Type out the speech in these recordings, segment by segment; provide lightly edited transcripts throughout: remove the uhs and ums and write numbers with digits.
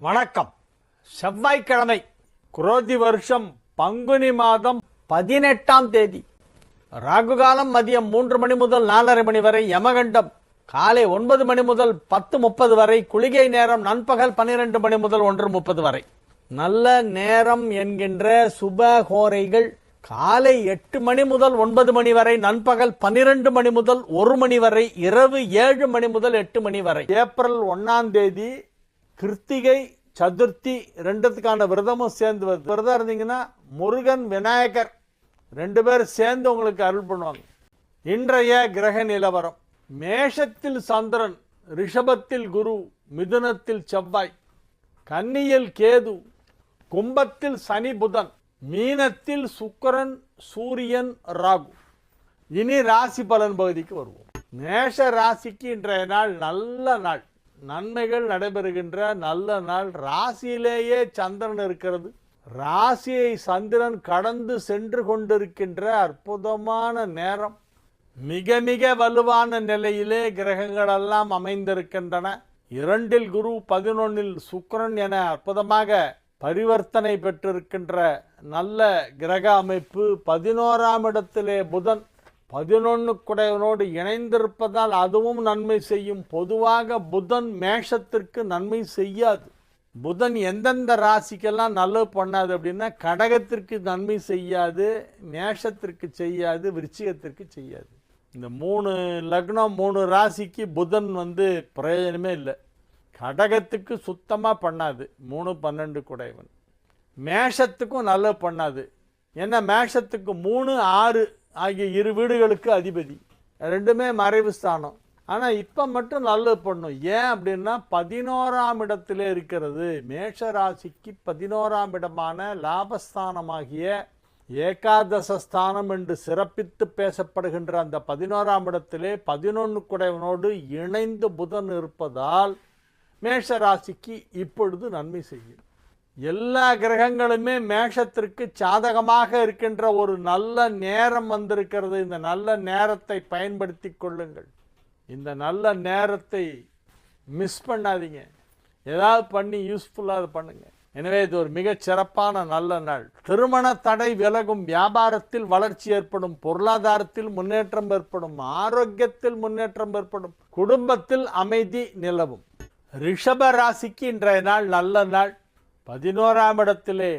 வணக்கம். செவ்வாய்க்கிழமை, குரோதி வருஷம் பங்குனி மாதம் 18ஆம் தேதி. ராகுகாலம் மதியம் 3 மணி முதல் 4:30 மணி வரை, யமகண்டம் காலை 9 மணி முதல் 10:30 வரை, குளிகை நேரம் நண்பகல் 12 மணி முதல் 1:30 வரை. நல்ல நேரம் என்கின்ற சுபஹோரைகள் காலை 8 மணி முதல் 9 மணி வரை, நண்பகல் 12 மணி முதல் 1 மணி வரை, இரவு 7 மணி முதல் 8 மணி வரை. ஏப்ரல் 1ஆம் தேதி கிருத்திகை சதுர்த்தி ரெண்டுத்துக்கான விரதமும் சேர்ந்து வருது. விரதம் இருந்தீங்கன்னா முருகன் விநாயகர் 2 பேர் சேர்ந்து உங்களுக்கு அருள் பண்ணுவாங்க. இன்றைய கிரக நிலவரம்: மேஷத்தில் சந்திரன், ரிஷபத்தில் குரு, மிதுனத்தில் செவ்வாய், கன்னியில் கேது, கும்பத்தில் சனி புதன், மீனத்தில் சுக்கிரன், சூரியன், ராகு. இனி ராசி பலன் பகுதிக்கு வருவோம். மேஷ ராசிக்கு இன்றைய நாள் நல்ல நாள், நன்மைகள் நடைபெறுகின்ற நல்ல நாள். ராசியிலேயே சந்திரன் இருக்கிறது. ராசியை சந்திரன் கடந்து சென்று கொண்டிருக்கின்ற அற்புதமான நேரம். மிக மிக வலுவான நிலையிலே கிரகங்கள் எல்லாம் அமைந்திருக்கின்றன. 2இல் குரு, 11இல் சுக்கிரன் என அற்புதமாக பரிவர்த்தனை பெற்றிருக்கின்ற நல்ல கிரக அமைப்பு. 11ஆம் இடத்திலே புதன் 11 குடையவனோடு இணைந்திருப்பதால் அதுவும் நன்மை செய்யும். பொதுவாக புதன் மேஷத்திற்கு நன்மை செய்யாது. புதன் எந்தெந்த ராசிக்கெல்லாம் நல்லது பண்ணாது அப்படின்னா, கடகத்திற்கு நன்மை செய்யாது, மேஷத்திற்கு செய்யாது, விருச்சிகத்திற்கு செய்யாது. இந்த 3 லக்னம் 3 ராசிக்கு புதன் பிரயோஜனமே இல்லை. கடகத்துக்கு சுத்தமாக பண்ணாது, 3, 12 குடையவன். மேஷத்துக்கும் நல்லது பண்ணாது. ஏன்னா மேஷத்துக்கு 3, 6 ஆகிய 2 வீடுகளுக்கு அதிபதி, 2மே மறைவு ஸ்தானம். ஆனால் இப்போ மட்டும் நல்லது பண்ணும். ஏன் அப்படின்னா 11ஆம் இடத்திலே இருக்கிறது. மேஷ ராசிக்கு 11ஆம் இடமான லாபஸ்தானமாகிய ஏகாதசஸ்தானம் என்று சிறப்பித்து பேசப்படுகின்ற அந்த 11ஆம் இடத்திலே 11 குடையவனோடு இணைந்து புதன் இருப்பதால் மேஷ ராசிக்கு இப்பொழுது நன்மை செய்யும். எல்லா கிரகங்களுமே மேஷத்திற்கு சாதகமாக இருக்கின்ற ஒரு நல்ல நேரம் வந்திருக்கிறது. இந்த நல்ல நேரத்தை பயன்படுத்தி கொள்ளுங்கள். இந்த நல்ல நேரத்தை மிஸ் பண்ணாதீங்க. ஏதாவது பண்ணி யூஸ்ஃபுல்லாக பண்ணுங்க. எனவே இது ஒரு மிகச் சிறப்பான நல்ல நாள். திருமண தடை விலகும், வியாபாரத்தில் வளர்ச்சி ஏற்படும், பொருளாதாரத்தில் முன்னேற்றம் ஏற்படும், ஆரோக்கியத்தில் முன்னேற்றம் ஏற்படும், குடும்பத்தில் அமைதி நிலவும். ரிஷப ராசிக்கு இன்றைய நாள் நல்ல நாள். 11ஆம் இடத்திலே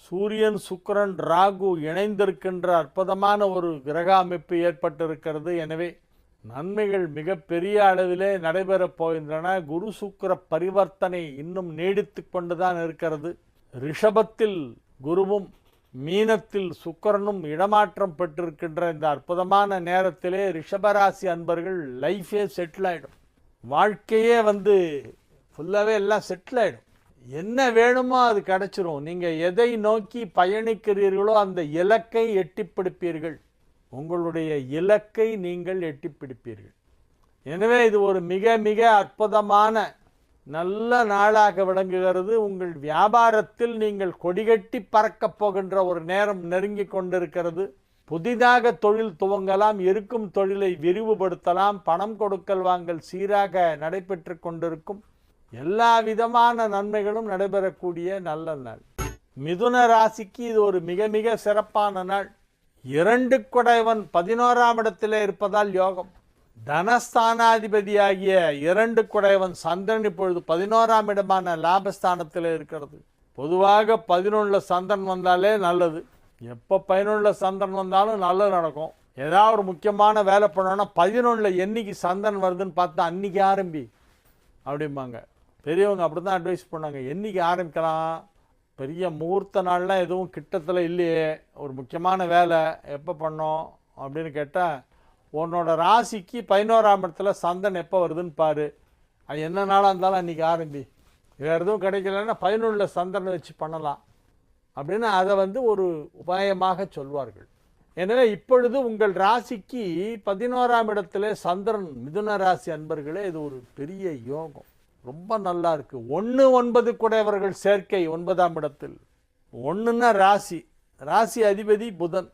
சூரியன், சுக்கிரன், ராகு இணைந்திருக்கின்ற அற்புதமான ஒரு கிரக அமைப்பு ஏற்பட்டிருக்கிறது. எனவே நன்மைகள் மிக பெரிய அளவிலே நடைபெறப் போகின்றன. குரு சுக்கிர பரிவர்த்தனை இன்னும் நீடித்து கொண்டுதான் இருக்கிறது. ரிஷபத்தில் குருவும் மீனத்தில் சுக்கிரனும் இடமாற்றம் பெற்றிருக்கின்ற இந்த அற்புதமான நேரத்திலே ரிஷபராசி அன்பர்கள் லைஃபே செட்டில் ஆகிடும். வாழ்க்கையே ஃபுல்லாகவே எல்லாம் செட்டில் ஆகிடும். என்ன வேணுமோ அது கிடைச்சிரும். நீங்கள் எதை நோக்கி பயணிக்கிறீர்களோ அந்த இலக்கை எட்டிப்பிடிப்பீர்கள். உங்களுடைய இலக்கை நீங்கள் எட்டிப்பிடிப்பீர்கள். எனவே இது ஒரு மிக மிக அற்புதமான நல்ல நாளாக விளங்குகிறது. உங்கள் வியாபாரத்தில் நீங்கள் கொடிகட்டி பறக்கப் போகின்ற ஒரு நேரம் நெருங்கி கொண்டிருக்கிறது. புதிதாக தொழில் துவங்கலாம், இருக்கும் தொழிலை விரிவுபடுத்தலாம், பணம் கொடுக்கல் வாங்கல் சீராக நடைபெற்று கொண்டிருக்கும். எல்லா விதமான நன்மைகளும் நடைபெறக்கூடிய நல்ல நாள். மிதுன ராசிக்கு இது ஒரு மிக மிக சிறப்பான நாள். 2 குடையவன் 11ஆம் இடத்திலே இருப்பதால் யோகம். தனஸ்தானாதிபதியாகிய 2 குடையவன் சந்திரன் இப்பொழுது 11ஆம் இடமான லாபஸ்தானத்தில் இருக்கிறது. பொதுவாக 11 சந்திரன் வந்தாலே நல்லது. எப்போ 11 சந்திரன் வந்தாலும் நல்லது நடக்கும். ஏதாவது ஒரு முக்கியமான வேலை பண்ணோன்னா 11 என்னைக்கு சந்திரன் வருதுன்னு பார்த்தா அன்னைக்கு ஆரம்பி அப்படிம்பாங்க. பெரியவங்க அப்படி தான் அட்வைஸ் பண்ணாங்க. என்றைக்கு ஆரம்பிக்கலாம், பெரிய முகூர்த்த நாள்லாம் எதுவும் கிட்டத்தில் இல்லையே, ஒரு முக்கியமான வேலை எப்போ பண்ணோம் அப்படின்னு கேட்டால், உன்னோட ராசிக்கு 11ஆம் இடத்துல சந்திரன் எப்போ வருதுன்னு பாரு, அது என்ன நாளாக இருந்தாலும் அன்றைக்கி ஆரம்பி, வேறு எதுவும் கிடைக்கலன்னா 11 சந்திரனை வச்சு பண்ணலாம் அப்படின்னு அதை ஒரு உபாயமாக சொல்வார்கள். எனவே இப்பொழுது உங்கள் ராசிக்கு 11ஆம் இடத்துல சந்திரன், மிதுன ராசி அன்பர்களே, இது ஒரு பெரிய யோகம். ரொம்ப நல்லா இருக்கு. 1, 9 குடையவர்கள் சேர்க்கை 9ஆம் இடத்தில். 1ன்னா ராசி, ராசி அதிபதி புதன்.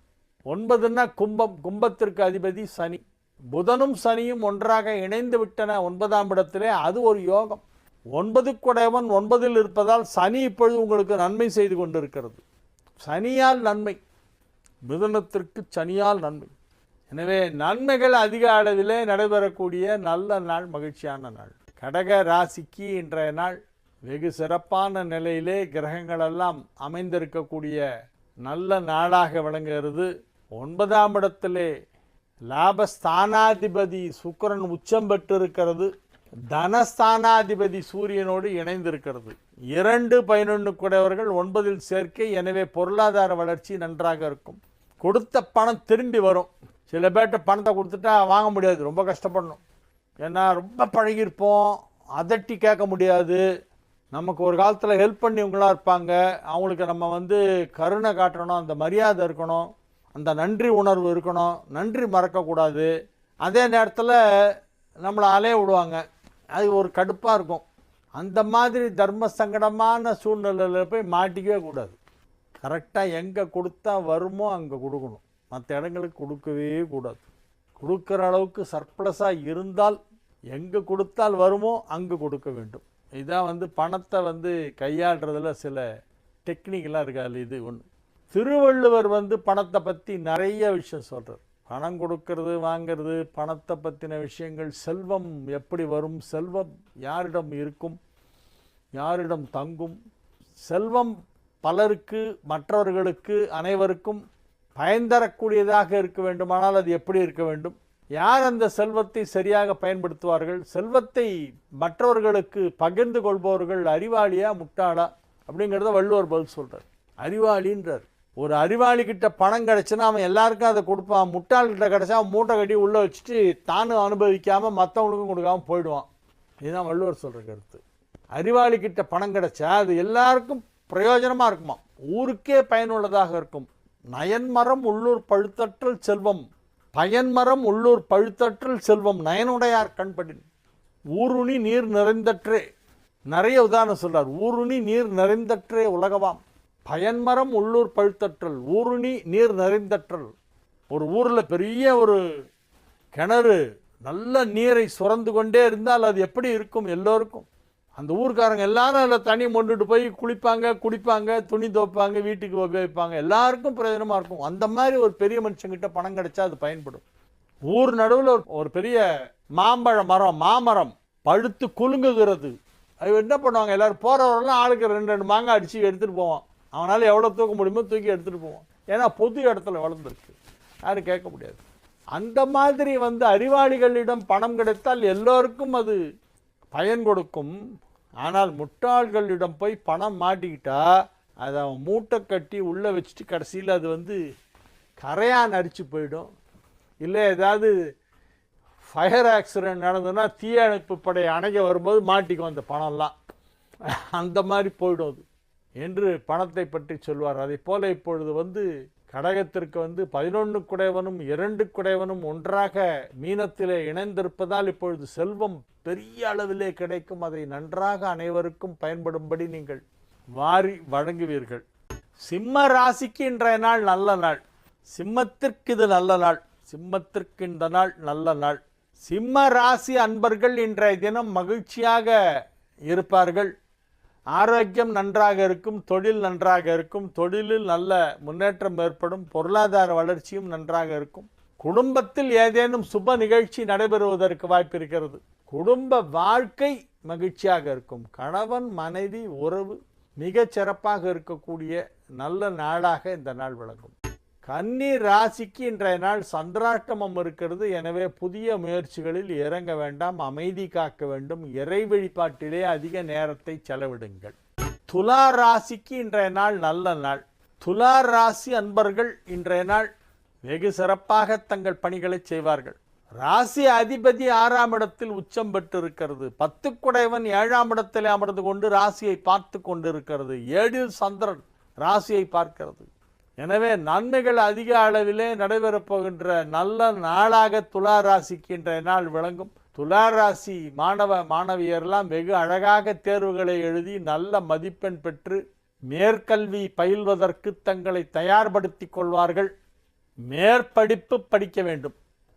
9ன்னா கும்பம், கும்பத்திற்கு அதிபதி சனி. புதனும் சனியும் ஒன்றாக இணைந்து விட்டன 9ஆம் இடத்திலே. அது ஒரு யோகம். 9 குடையவன் 9ல் இருப்பதால் சனி இப்பொழுது உங்களுக்கு நன்மை செய்து கொண்டிருக்கிறது. சனியால் நன்மை, மிதுனத்திற்கு சனியால் நன்மை. எனவே நன்மைகள் அதிக அளவிலே நடைபெறக்கூடிய நல்ல நாள், மகிழ்ச்சியான நாள். கடக ராசிக்கு இன்றைய நாள் வெகு சிறப்பான நிலையிலே கிரகங்கள் எல்லாம் அமைந்திருக்கக்கூடிய நல்ல நாளாக விளங்குகிறது. 9ஆம் இடத்திலே லாபஸ்தானாதிபதி சுக்கிரன் உச்சம் பெற்றிருக்கிறது. தனஸ்தானாதிபதி சூரியனோடு இணைந்திருக்கிறது. 2-11 குடையவர்கள் 9ல் சேர்க்கை. எனவே பொருளாதார வளர்ச்சி நன்றாக இருக்கும். கொடுத்த பணம் திரும்பி வரும். சில பேர்கிட்ட பணத்தை கொடுத்துட்டா வாங்க முடியாது, ரொம்ப கஷ்டப்படணும். ஏன்னா ரொம்ப பழகியிருப்போம், அதட்டி கேட்க முடியாது. நமக்கு ஒரு காலத்தில் ஹெல்ப் பண்ணிவங்களாக இருப்பாங்க, அவங்களுக்கு நம்ம கருணை காட்டணும், அந்த மரியாதை இருக்கணும், அந்த நன்றி உணர்வு இருக்கணும், நன்றி மறக்கக்கூடாது. அதே நேரத்தில் நம்மளை அலைய விடுவாங்க, அது ஒரு கடுப்பாக இருக்கும். அந்த மாதிரி தர்ம சங்கடமான சூழ்நிலையில் போய் மாட்டிக்கவே கூடாது. கரெக்டாக எங்கே கொடுத்தா வருமோ அங்கே கொடுக்கணும், மற்ற இடங்களுக்கு கொடுக்கவே கூடாது. கொடுக்குற அளவுக்கு சர்ப்ளஸாக இருந்தால் எங்கே கொடுத்தால் வருமோ அங்கே கொடுக்க வேண்டும். இதான் பணத்தை கையாளுறதுல சில டெக்னிக்கெலாம் இருக்காது. இது ஒன்று. திருவள்ளுவர் பணத்தை பற்றி நிறைய விஷயம் சொல்கிறார். பணம் கொடுக்கறது வாங்கிறது, பணத்தை பற்றின விஷயங்கள், செல்வம் எப்படி வரும், செல்வம் யாரிடம் இருக்கும், யாரிடம் தங்கும், செல்வம் பலருக்கு, மற்றவர்களுக்கு, அனைவருக்கும் பயன் தரக்கூடியதாக இருக்க வேண்டுமானால் அது எப்படி இருக்க வேண்டும், யார் அந்த செல்வத்தை சரியாக பயன்படுத்துவார்கள், செல்வத்தை மற்றவர்களுக்கு பகிர்ந்து கொள்பவர்கள் அறிவாளியா முட்டாளா அப்படிங்கிறத வள்ளுவர் பதில் சொல்கிறார். அறிவாளின்றார். ஒரு அறிவாளி கிட்ட பணம் கிடைச்சுன்னா அவன் எல்லாருக்கும் அதை கொடுப்பான். முட்டாள்கிட்ட கிடைச்சா அவன் மூட்டை கட்டி உள்ளே வச்சுட்டு தானும் அனுபவிக்காமல் மற்றவங்களுக்கும் கொடுக்காமல் போயிடுவான். இதுதான் வள்ளுவர் சொல்கிற கருத்து. அறிவாளி கிட்ட பணம் கிடைச்சா அது எல்லாருக்கும் பிரயோஜனமாக இருக்குமா, ஊருக்கே பயனுள்ளதாக இருக்கும். நயன்மரம் உள்ளூர் பழுத்தற்றல் செல்வம், பயன்மரம் உள்ளூர் பழுத்தற்றல் செல்வம், நயனுடையார் கண்படின். ஊருணி நீர் நிறைந்தற்றே, நிறைய உதாரணம் சொல்றார். ஊருணி நீர் நிறைந்தற்றே உலகவாம், பயன்மரம் உள்ளூர் பழுத்தற்றல், ஊருணி நீர் நிறைந்தற்றல். ஒரு ஊரில் பெரிய ஒரு கிணறு நல்ல நீரை சுரந்து கொண்டே இருந்தால் அது எப்படி இருக்கும் எல்லோருக்கும். அந்த ஊர்க்காரங்க எல்லாரும் அதில் தண்ணி மொண்டுட்டு போய் குளிப்பாங்க, குடிப்பாங்க, துணி துவைப்பாங்க, வீட்டுக்கு உபயோகிப்பாங்க, எல்லாருக்கும் பிரயோஜனமாக இருக்கும். அந்த மாதிரி ஒரு பெரிய மனுஷங்கிட்ட பணம் கிடைச்சா அது பயன்படும். ஊர் நடுவில் ஒரு பெரிய மாம்பழ மரம், மாமரம் பழுத்து குலுங்குகிறது. அது என்ன பண்ணுவாங்க, எல்லாரும் போகிறவரெல்லாம் ஆளுக்கு 2 மாங்காய் அடித்து எடுத்துகிட்டு போவான். அவனால் எவ்வளோ தூக்க முடியுமோ தூக்கி எடுத்துகிட்டு போவான். ஏன்னா பொது இடத்துல வளர்ந்துருக்கு, யாரும் கேட்க முடியாது. அந்த மாதிரி அறிவாளிகளிடம் பணம் கிடைத்தால் எல்லோருக்கும் அது பயன் கொடுக்கும். ஆனால் முட்டாள்களிடம் போய் பணம் மாட்டிக்கிட்டா அதை அவன் மூட்டை கட்டி உள்ளே வச்சுட்டு கடைசியில் அது கரையான் அரிச்சு போயிடும். இல்லை ஏதாவது ஃபயர் ஆக்சிடென்ட் நடந்ததுன்னா தீயணைப்பு படை அணைக்க வரும்போது மாட்டிக்கும் அந்த பணம்லாம். அந்த மாதிரி போயிடும் அது என்று பணத்தை பற்றி சொல்வார். அதை போல இப்பொழுது கடகத்திற்கு 11 குடையவனும் 2 குடையவனும் ஒன்றாக மீனத்திலே இணைந்திருப்பதால் இப்பொழுது செல்வம் பெரிய அளவிலே கிடைக்கும். அதை நன்றாக அனைவருக்கும் பயன்படும்படி நீங்கள் வாரி வழங்குவீர்கள். சிம்ம ராசிக்கு இன்றைய நாள் நல்ல நாள். சிம்மத்திற்கு இது நல்ல நாள். சிம்மத்திற்கு இந்த நாள் நல்ல நாள். சிம்ம ராசி அன்பர்கள் இன்றைய தினம் மகிழ்ச்சியாக இருப்பார்கள். ஆரோக்கியம் நன்றாக இருக்கும், தொழில் நன்றாக இருக்கும், தொழிலில் நல்ல முன்னேற்றம் ஏற்படும், பொருளாதார வளர்ச்சியும் நன்றாக இருக்கும். குடும்பத்தில் ஏதேனும் சுப நிகழ்ச்சி நடைபெறுவதற்கு வாய்ப்பு இருக்கிறது. குடும்ப வாழ்க்கை மகிழ்ச்சியாக இருக்கும். கணவன் மனைவி உறவு மிகச் சிறப்பாக இருக்கக்கூடிய நல்ல நாளாக இந்த நாள் விளங்கும். கன்னி ராசிக்கு இன்றைய நாள் சந்திராஷ்டமம் இருக்கிறது. எனவே புதிய முயற்சிகளில் இறங்க வேண்டாம், அமைதி காக்க வேண்டும், இறை வழிபாட்டிலே அதிக நேரத்தை செலவிடுங்கள். துலா ராசிக்கு இன்றைய நாள் நல்ல நாள். துலா ராசி அன்பர்கள் இன்றைய நாள் வெகு சிறப்பாக தங்கள் பணிகளை செய்வார்கள். ராசி அதிபதி 6ஆம் இடத்தில் உச்சம் பெற்றிருக்கிறது. 10 குடையவன் 7ஆம் இடத்தில் அமர்ந்து கொண்டு ராசியை பார்த்து கொண்டிருக்கிறது. 7இல் சந்திரன் ராசியை பார்க்கிறது. எனவே நன்மைகள் அதிக அளவிலே நடைபெறப் போகின்ற நல்ல நாளாக துலா ராசிக்கு இன்றைய நாள் விளங்கும். துலா ராசி மாணவ மாணவியரெல்லாம் வெகு அழகாக தேர்வுகளை எழுதி நல்ல மதிப்பெண் பெற்று மேற்கல்வி பயில்வதற்கு தங்களை தயார்படுத்தி கொள்வார்கள். மேற்படிப்பு படிக்க வேண்டும்.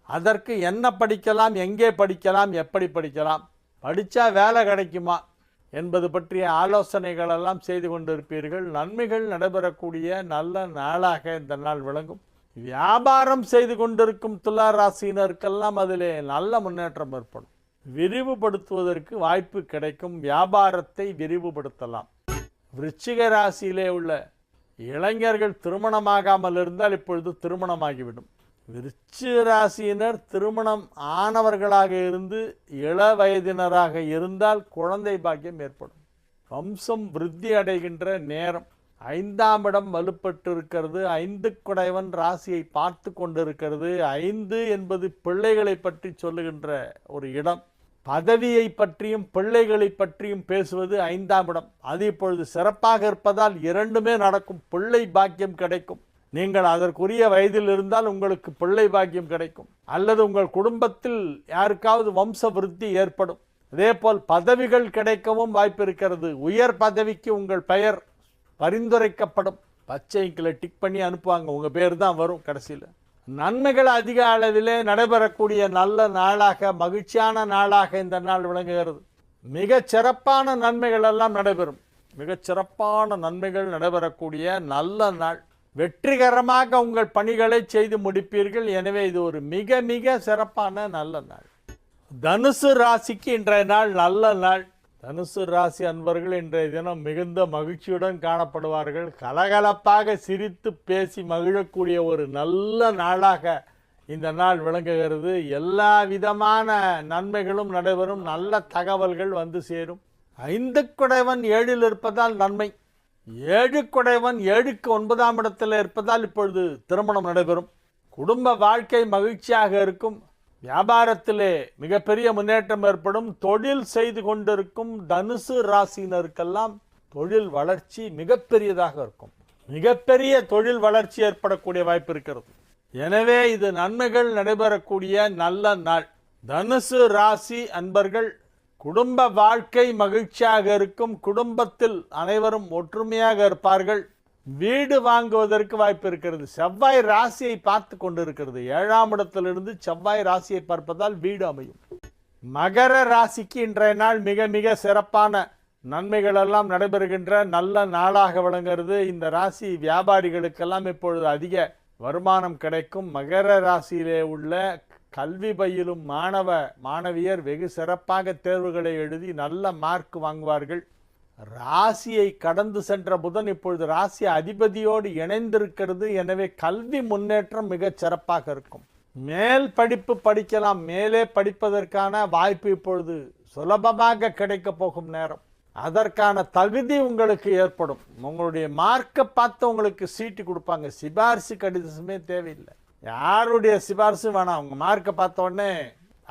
அதற்கு என்ன படிக்கலாம், எங்கே படிக்கலாம், எப்படி படிக்கலாம், படித்தா வேலை கிடைக்குமா, என்பது பற்றிய ஆலோசனைகள் எல்லாம் செய்து கொண்டிருப்பீர்கள். நன்மைகள் நடைபெறக்கூடிய நல்ல நாளாக இந்த நாள் விளங்கும். வியாபாரம் செய்து கொண்டிருக்கும் துலா ராசியினருக்கெல்லாம் அதிலே நல்ல முன்னேற்றம் ஏற்படும். விரிவுபடுத்துவதற்கு வாய்ப்பு கிடைக்கும். வியாபாரத்தை விரிவுபடுத்தலாம். விருச்சிக ராசியிலே உள்ள இளைஞர்கள் திருமணமாகாமல் இருந்தால் இப்பொழுது திருமணமாகிவிடும். விருச்சிக ராசியினர் திருமணம் ஆனவர்களாக இருந்து இள வயதினராக இருந்தால் குழந்தை பாக்கியம் ஏற்படும். வம்சம் விருத்தி அடைகின்ற நேரம். 5ஆம் இடம் வலுப்பட்டு இருக்கிறது. 5 குடைவன் ராசியை பார்த்து கொண்டிருக்கிறது. 5 என்பது பிள்ளைகளை பற்றி சொல்லுகின்ற ஒரு இடம். பதவியை பற்றியும் பிள்ளைகளை பற்றியும் பேசுவது 5ஆம் இடம். அது இப்பொழுது சிறப்பாக இருப்பதால் இரண்டுமே நடக்கும். பிள்ளை பாக்கியம் கிடைக்கும். நீங்கள் அதற்குரிய வயதில் இருந்தால் உங்களுக்கு பிள்ளை பாக்கியம் கிடைக்கும். அல்லது உங்கள் குடும்பத்தில் யாருக்காவது வம்ச விருத்தி ஏற்படும். அதேபோல் பதவிகள் கிடைக்கவும் வாய்ப்பு இருக்கிறது. உயர் பதவிக்கு உங்கள் பெயர் பரிந்துரைக்கப்படும். பச்சை இங்கில் டிக் பண்ணி அனுப்புவாங்க. உங்கள் பேர் தான் வரும் கடைசியில். நன்மைகள் அதிக அளவிலே நடைபெறக்கூடிய நல்ல நாளாக, மகிழ்ச்சியான நாளாக இந்த நாள் விளங்குகிறது. மிகச் சிறப்பான நன்மைகள் எல்லாம் நடைபெறும். மிகச் சிறப்பான நன்மைகள் நடைபெறக்கூடிய நல்ல நாள். வெற்றிகரமாக உங்கள் பணிகளை செய்து முடிப்பீர்கள். எனவே இது ஒரு மிக மிக சிறப்பான நல்ல நாள். தனுசு ராசிக்கு இன்றைய நாள் நல்ல நாள். தனுசு ராசி அன்பர்கள் இன்றைய தினம் மிகுந்த மகிழ்ச்சியுடன் காணப்படுவார்கள். கலகலப்பாக சிரித்து பேசி மகிழக்கூடிய ஒரு நல்ல நாளாக இந்த நாள் விளங்குகிறது. எல்லா விதமான நன்மைகளும் நடைபெறும். நல்ல தகவல்கள் வந்து சேரும். 5 குடைவன் 7இல் இருப்பதால் நன்மை. 7 குடைவன் 7க்கு 9ஆம் இடத்தில் இருப்பதால் இப்பொழுது திருமணம் நடைபெறும். குடும்ப வாழ்க்கை மகிழ்ச்சியாக இருக்கும். வியாபாரத்திலே மிகப்பெரிய முன்னேற்றம் ஏற்படும். தொழில் செய்து கொண்டிருக்கும் தனுசு ராசியினருக்கெல்லாம் தொழில் வளர்ச்சி மிகப்பெரியதாக இருக்கும். மிகப்பெரிய தொழில் வளர்ச்சி ஏற்படக்கூடிய வாய்ப்பு இருக்கிறது. எனவே இது நன்மைகள் நடைபெறக்கூடிய நல்ல நாள். தனுசு ராசி அன்பர்கள் குடும்ப வாழ்க்கை மகிழ்ச்சியாக இருக்கும். குடும்பத்தில் அனைவரும் ஒற்றுமையாக இருப்பார்கள். வீடு வாங்குவதற்கு வாய்ப்பு இருக்கிறது. செவ்வாய் ராசியை பார்த்து கொண்டிருக்கிறது. 7ஆம் இடத்திலிருந்து செவ்வாய் ராசியை பார்ப்பதால் வீடு அமையும். மகர ராசிக்கு இன்றைய நாள் மிக மிக சிறப்பான நன்மைகள் எல்லாம் நடைபெறுகின்ற நல்ல நாளாக விளங்குகிறது. இந்த ராசி வியாபாரிகளுக்கெல்லாம் இப்பொழுது அதிக வருமானம் கிடைக்கும். மகர ராசியிலே உள்ள கல்வி பயிலும் மாணவியர் வெகு சிறப்பாக தேர்வுகளை எழுதி நல்ல மார்க் வாங்குவார்கள். ராசியை கடந்து சென்ற புதன் இப்பொழுது ராசி அதிபதியோடு இணைந்திருக்கிறது. எனவே கல்வி முன்னேற்றம் மிகச் சிறப்பாக இருக்கும். மேல் படிப்பு படிக்கலாம். மேலே படிப்பதற்கான வாய்ப்பு இப்பொழுது சுலபமாக கிடைக்க போகும் நேரம். அதற்கான தகுதி உங்களுக்கு ஏற்படும். உங்களுடைய மார்க்கை பார்த்து உங்களுக்கு சீட்டு கொடுப்பாங்க. சிபாரிசு கடிதமே தேவையில்லை. யாருடைய சிபாரிசு வேணாம். அவங்க மார்க்கை பார்த்த உடனே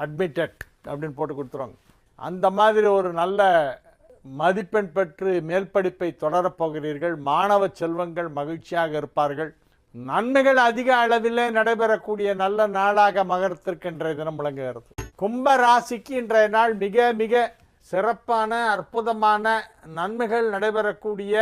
அட்மிட்டட் அப்படின்னு போட்டு கொடுத்துருவாங்க. அந்த மாதிரி ஒரு நல்ல மதிப்பெண் பெற்று மேல் படிப்பை தொடரப்போகிறீர்கள். மாணவ செல்வங்கள் மகிழ்ச்சியாக இருப்பார்கள். நன்மைகள் அதிக அளவிலே நடைபெறக்கூடிய நல்ல நாளாக மகரத்திற்கு இன்றைய தினம் விளங்குகிறது. கும்ப ராசிக்கு இன்றைய நாள் மிக மிக சிறப்பான அற்புதமான நன்மைகள் நடைபெறக்கூடிய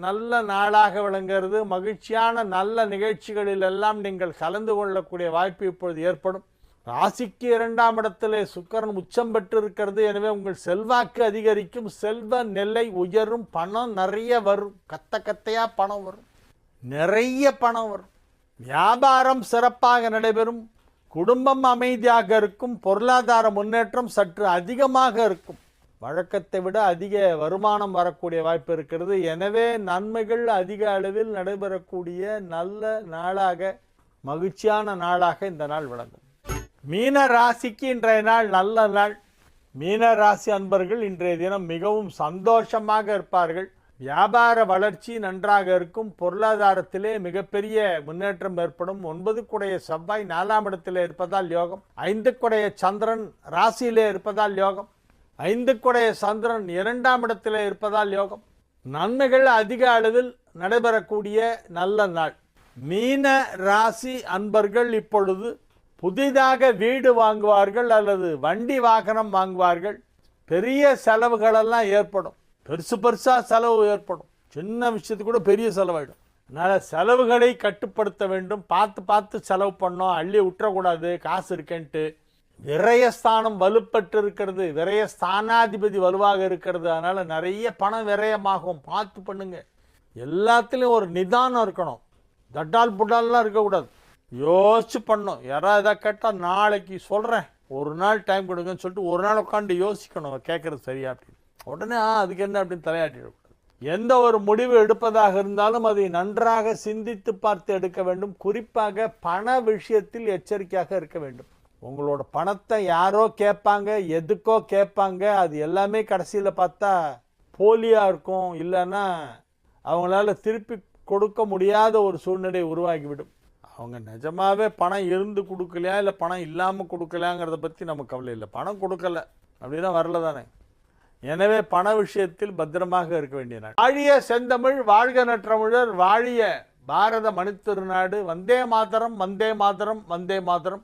நல்ல நாளாக விளங்குகிறது. மகிழ்ச்சியான நல்ல நிகழ்ச்சிகளில் எல்லாம் நீங்கள் கலந்து கொள்ளக்கூடிய வாய்ப்பு இப்பொழுது ஏற்படும். ராசிக்கு 2ஆம் இடத்திலே சுக்கிரன் உச்சம் பெற்று இருக்கிறது. எனவே உங்கள் செல்வாக்கு அதிகரிக்கும். செல்வ நிலை உயரும். பணம் நிறைய வரும். கத்தையா பணம் வரும். நிறைய பணம் வரும். வியாபாரம் சிறப்பாக நடைபெறும். குடும்பம் அமைதியாக இருக்கும். பொருளாதார முன்னேற்றம் சற்று அதிகமாக இருக்கும். வழக்கத்தை விட அதிக வருமானம் வரக்கூடிய வாய்ப்பு இருக்கிறது. எனவே நன்மைகள் அதிக அளவில் நடைபெறக்கூடிய நல்ல நாளாக, மகிழ்ச்சியான நாளாக இந்த நாள் விளங்கும். மீன ராசிக்கு இன்றைய நாள் நல்ல நாள். மீன ராசி அன்பர்கள் இன்றைய தினம் மிகவும் சந்தோஷமாக இருப்பார்கள். வியாபார வளர்ச்சி நன்றாக இருக்கும். பொருளாதாரத்திலே மிகப்பெரிய முன்னேற்றம் ஏற்படும். 9 குடைய செவ்வாய் 4ஆம் இடத்திலே இருப்பதால் யோகம். 5 குடைய சந்திரன் ராசியிலே இருப்பதால் யோகம். 5 குடைய சந்திரன் 2ஆம் இடத்திலே இருப்பதால் யோகம். நன்மைகள் அதிக அளவில் நடைபெறக்கூடிய நல்ல நாள். மீன ராசி அன்பர்கள் இப்பொழுது புதிதாக வீடு வாங்குவார்கள் அல்லது வண்டி வாகனம் வாங்குவார்கள். பெரிய செலவுகளெல்லாம் ஏற்படும். பெருசா செலவு ஏற்படும். சின்ன விஷயத்துக்கு கூட பெரிய செலவாயிடும். அதனால் செலவுகளை கட்டுப்படுத்த வேண்டும். பார்த்து செலவு பண்ணோம். அள்ளி விட்டுறக்கூடாது காசு இருக்கேன்ட்டு. விரயஸ்தானம் வலுப்பட்டு இருக்கிறது, விரயஸ்தானாதிபதி வலுவாக இருக்கிறது. அதனால நிறைய பணம் விரயமாகும், பார்த்து பண்ணுங்க. எல்லாத்துலேயும் ஒரு நிதானம் இருக்கணும், தட்டால் புட்டால்லாம் இருக்கக்கூடாது, யோசிச்சு பண்ணணும். யாராவது எதாவது கேட்டால் நாளைக்கு சொல்கிறேன், ஒரு நாள் டைம் கொடுங்கன்னு சொல்லிட்டு ஒரு நாள் உட்காந்து யோசிக்கணும், கேட்குறது சரியா அப்படின்னு. உடனே அதுக்கு என்ன அப்படின்னு தலையாட்டிடக்கூடாது. எந்த ஒரு முடிவு எடுப்பதாக இருந்தாலும் அதை நன்றாக சிந்தித்து பார்த்து எடுக்க வேண்டும். குறிப்பாக பண விஷயத்தில் எச்சரிக்கையாக இருக்க வேண்டும். உங்களோட பணத்தை யாரோ கேட்பாங்க, எதுக்கோ கேட்பாங்க, அது எல்லாமே கடைசியில் பார்த்தா போலியாக இருக்கும், இல்லைன்னா அவங்களால திருப்பி கொடுக்க முடியாத ஒரு சூழ்நிலை உருவாகிவிடும். அவங்க நிஜமாவே பணம் இருந்து கொடுக்கலையா இல்லை பணம் இல்லாமல் கொடுக்கலையாங்கிறத பற்றி நமக்கு கவலை இல்லை. பணம் கொடுக்கல அப்படின்னா வரல தானே. எனவே பண விஷயத்தில் பத்திரமாக இருக்க வேண்டிய நாள். வாழிய செந்தமிழ், வாழ்க நற்றமிழர், வாழிய பாரத மணித்திருநாடு. வந்தே மாதரம், வந்தே மாதரம், வந்தே மாதரம்.